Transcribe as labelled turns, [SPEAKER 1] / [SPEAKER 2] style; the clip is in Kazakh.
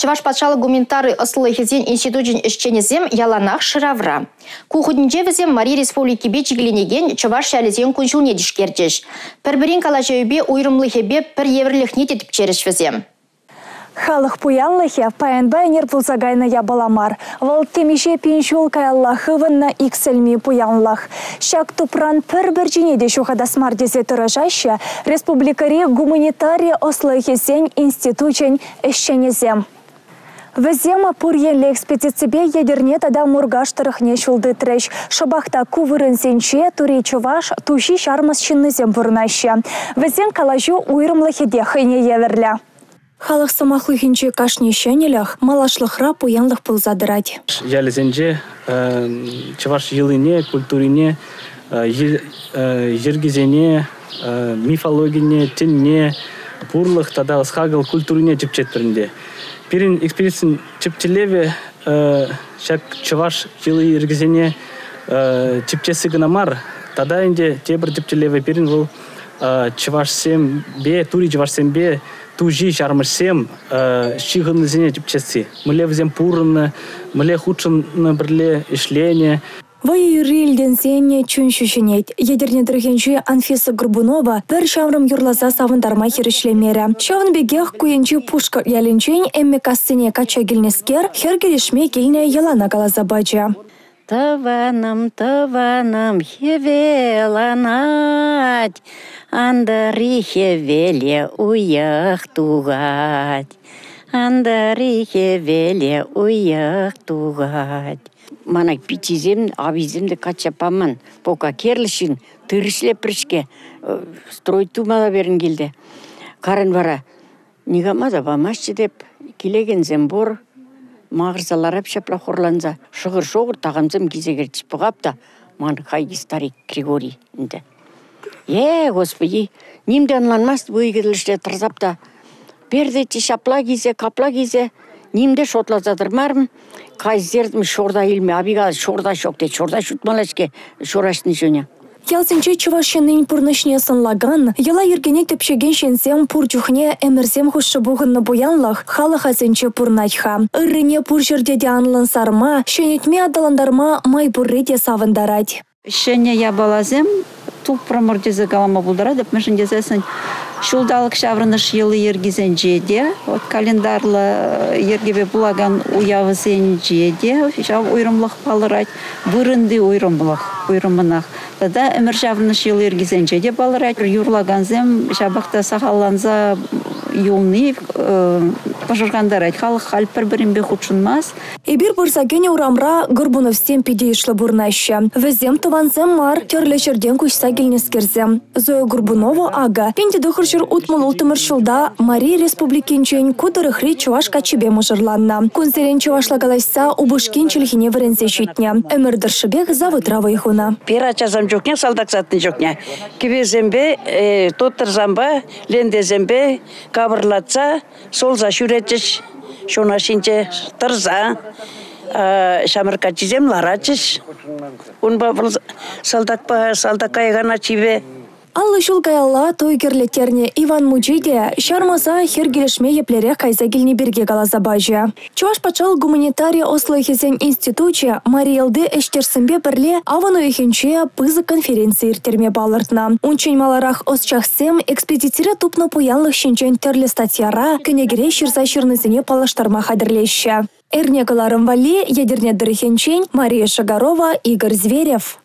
[SPEAKER 1] Чуваш патшалы гуманитары ысылы хезен институтын ишченезем яланах шыравра. Кухуднчевізем Мария Республики бечігіленеген Чуваш шәлізен күншілне дишкердеш. Пірбірін калачайбе уйрымлы хебе пір еврліхне детіп черешвізем.
[SPEAKER 2] Халық пуянлыхе паянбай нер пулсагайна ябаламар. Вал темеше пеншул каяллахывынна иксельми пуянлах. Шак тупран пір жинеде шухадасмар дезе тұрышашы республикари гуманитария ослыхесен институчен эшченезем. Візема пурьенлі экспедицибе едерне тада мургаштырых не шулды треш. Шабахта кувырын сенче тури Чуваш туши шармас шиннызем бурнаща. Візен калажу уйрымлыхеде хыне еверля. Халық самахлы хинче кашне шенелях малашлыхра пуянлых пылзадырать.
[SPEAKER 3] Ялезенже Чуваш йылыне, культурине, ергезене, мифологине, тенне, пурлых тада ысхагыл культурине чепчеттерінде. Пирин экспедициян чепчелеве шак Чуваш йылы ергезене чепчесі гынамар, тада инде тебір чепчелеве пирин бұл Чувашсембе, тури Чувашсембе тужи шармышсем щигынызене чепчесі. Мыле взем пурынны, мыле худшынны бірле ишлене.
[SPEAKER 2] Вай юрилден сене чүншүшінет. Едерне дыргенче Анфиса Горбунова бір шамрым юрлаза савындарма хиришлемері. Шавын бегех куенче пушка ялінчен эмме кассыне кача гелнескер хергерешме келне ялана галаза бача.
[SPEAKER 4] Тываным, хевеланать, андари хевеле уях тугать, андари хевеле уях тугать. Мана питизем, авиземде качапаман, пока керлішін, тырышле прышке, стройтумала берін келді. Карын бара, негамада бамашчы деп, келеген зембор, мағырзаларап шапла хорланза, шығыр-шоғыр тағамзым кезегер типығапта, ман хайги старик Григорий інді. Господи, немде анланмас бұйгеділіште тұрзапта, бердеті шапла кезе, капла кезе, немде шотлазадырмарым, қайзердім шорда елме, абиға шорда шоқте, шорда шутмалашке, шорашны жөне.
[SPEAKER 2] Ялсенче Чувашшеннен пурнышне сынлаган, яла ергене тепшеген шенсем пурчухне эмерсем хушшы буғынны буянлах, халық азенче пурнайха. Иррине пуршердеде анлын сарма, шенетме адаландарма май бурреде савындарать.
[SPEAKER 5] Шене я балазем, туп промордезе галама булдара, деп мәшін дезесін шулдалық шаврыныш елы ергізен жеде, от календарлы ергебе булаган уявызен жеде, шав уйрымлық балырать, вырынды уйрымынақ. Тада әмір шаврыныш елы ергізен жеде балырать, юрлаганзем шабақта сақаланза юлны пожыргандарать, халық хал бір-бірінбе худшынмас.
[SPEAKER 2] Эбир бұрсагене урамра Горбуновстен пидейшлы бурнаща. Візем тыванзем мар, терлешерден күшса келнескерзем. Зоя Горбунова ага. Пенде дұхыршыр утмыл ултымыршылда Мария Республикинчен кудырыхри Чуваш качебе мұжырланна. Күнзерен Чувашлагалайса убышкен челхине вірензе шүйтне. Өмірдіршібек завытрава ихуна.
[SPEAKER 6] Пирачазам жоқне, салдақсатын жоқне. Кебезембе, тоттырзамба, лендезембе, кабырлатса, сол за шүретчіш, шонашинче тұрза, шамыркачизем ларачыш. Унба салдақайғана чибе.
[SPEAKER 2] Аллы шулкаялла тойгерлетерне Иван Муджиде шармаса хергелешме еплере кайза келне берге галазабажа. Чуваш пачал гуманитария ослыхезен институче Мариэлды эштерсембе бірле авану ехенче пызы конференции иртерме балыртна. Унчен маларах осчахсем экспедитире тупно пуянлых шинчен терле статьяра кенегере ширза ширнызене палаштарма хадырлеща. Эрнегаларым вали ядерне дырыхенчен Мария Шагарова, Игорь Зверев.